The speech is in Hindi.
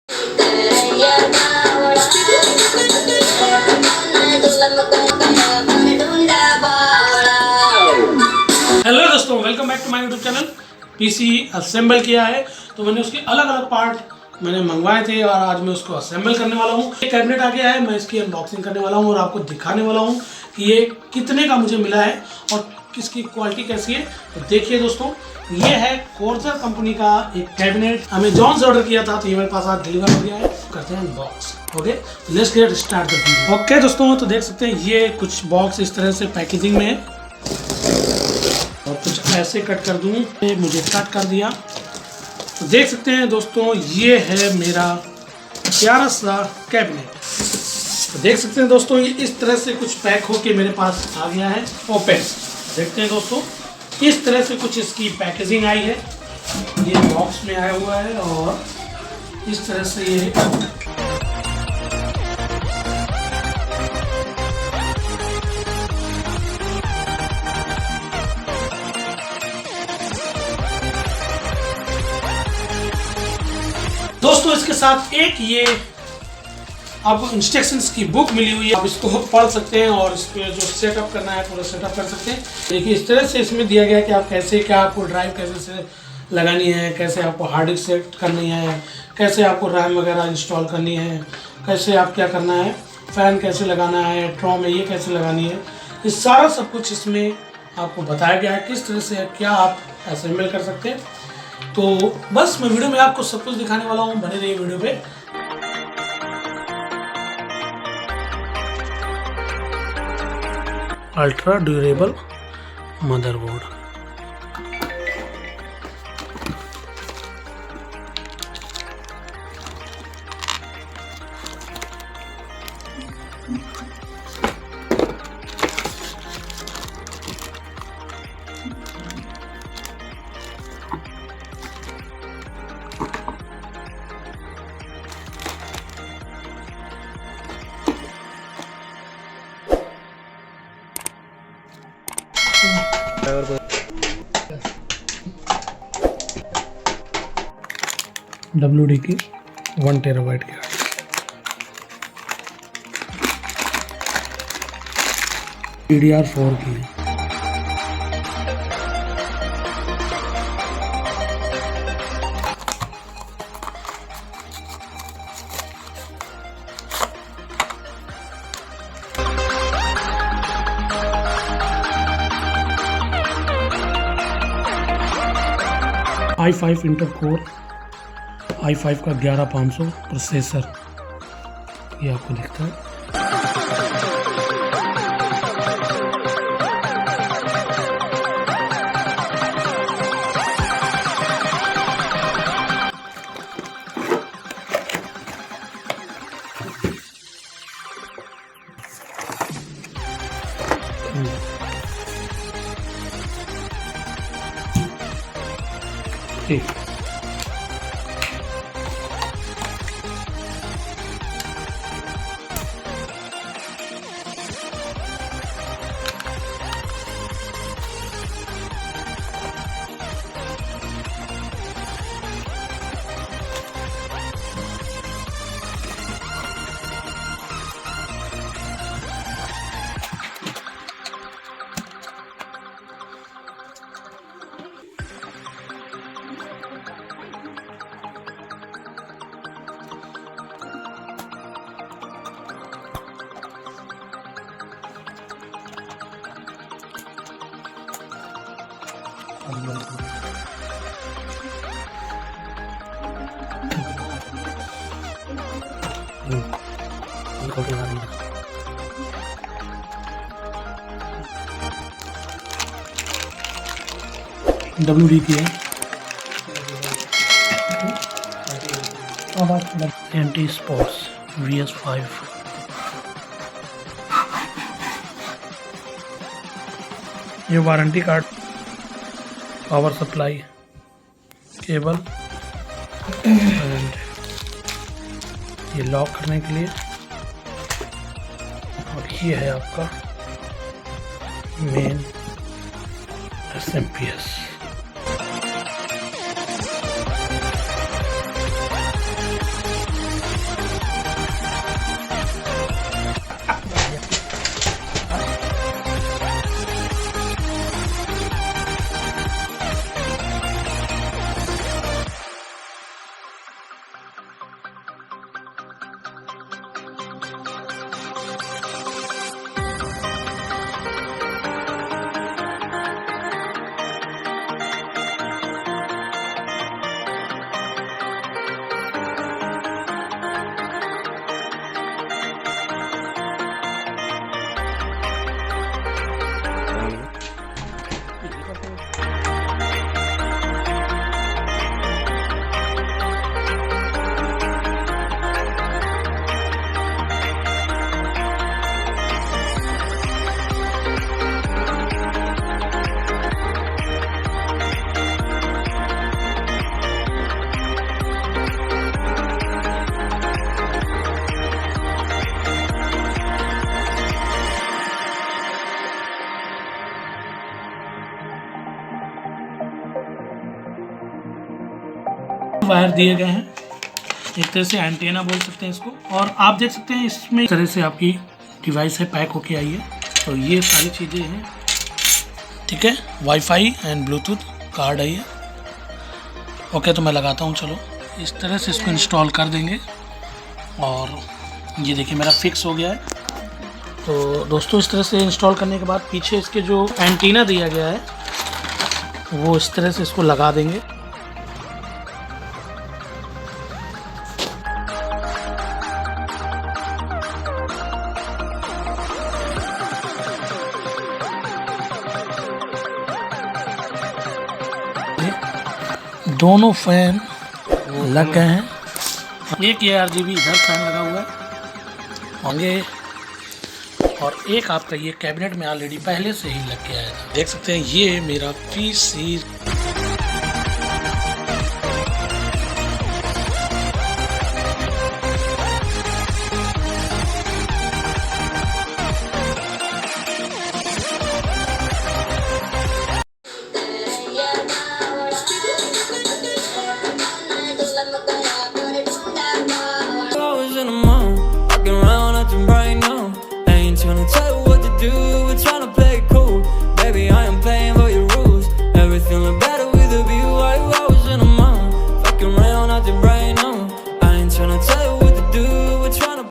हेलो दोस्तों, welcome back to my YouTube channel. PC assemble किया है तो मैंने उसके अलग अलग पार्ट मैंने मंगवाए थे और आज मैं उसको असेंबल करने वाला हूँ। एक कैबिनेट आ गया है, मैं इसकी अनबॉक्सिंग करने वाला हूँ और आपको दिखाने वाला हूँ कि ये कितने का मुझे मिला है और किसकी क्वालिटी कैसी है। तो देखिए दोस्तों, ये है कोर्सर कंपनी का एक कैबिनेट। अमेजॉन से ऑर्डर किया था तो ये मेरे पास आज डिलीवर हो गया है। करते हैं unbox. Okay, let's get start the video. Okay दोस्तों, तो देख सकते हैं ये कुछ बॉक्स इस तरह से पैकेजिंग में है और कुछ ऐसे कट कर दूँ। मुझे कट कर दिया तो देख सकते हैं दोस्तों, ये है मेरा प्यारा सा कैबिनेट। तो देख सकते हैं दोस्तों, ये इस तरह से कुछ पैक होके मेरे पास आ गया है ओपन। देखते हैं दोस्तों, इस तरह से कुछ इसकी पैकेजिंग आई है। ये बॉक्स में आया हुआ है और इस तरह से ये दोस्तों, इसके साथ एक ये आपको इंस्ट्रक्शंस की बुक मिली हुई है। आप इसको पढ़ सकते हैं और इस पर जो सेटअप करना है पूरा सेटअप कर सकते हैं। देखिए, इस तरह से इसमें दिया गया है कि आप कैसे, क्या आपको ड्राइव कैसे से लगानी है, कैसे आपको हार्ड डिस्क सेट करनी है, कैसे आपको रैम वगैरह इंस्टॉल करनी है, कैसे आप क्या करना है, फ़ैन कैसे लगाना है, ट्रॉम में ये कैसे लगानी है। ये सारा सब कुछ इसमें आपको बताया गया है, किस तरह से क्या आप असेंबल कर सकते हैं। तो बस मैं वीडियो में आपको सब कुछ दिखाने वाला हूँ, बने रहिए वीडियो पे। Ultra durable motherboard. WD की 1 टेराबाइट की DDR4 की i5 इंटर कोर i5 का 11500 प्रोसेसर, ये आपको दिखता है। ठीक, WD की है, एंटी स्पोर्ट्स VS5। ये warranty card, power supply cable and ये लॉक करने के लिए, और ये है आपका मेन SMPS। वायर दिए गए हैं, एक तरह से एंटेना बोल सकते हैं इसको। और आप देख सकते हैं इसमें इस तरह से आपकी डिवाइस है पैक होके आई है। तो ये सारी चीज़ें हैं, ठीक है। वाईफाई एंड ब्लूटूथ कार्ड है ये। ओके, तो मैं लगाता हूँ। चलो इस तरह से इसको इंस्टॉल कर देंगे और ये देखिए मेरा फिक्स हो गया है। तो दोस्तों इस तरह से इंस्टॉल करने के बाद पीछे इसके जो एंटीना दिया गया है वो इस तरह से इसको लगा देंगे। दोनों फैन लग गए हैं। एक ये RGB इधर फैन लगा हुआ है होंगे और एक आपका ये कैबिनेट में ऑलरेडी पहले से ही लग गया है। देख सकते हैं ये मेरा PC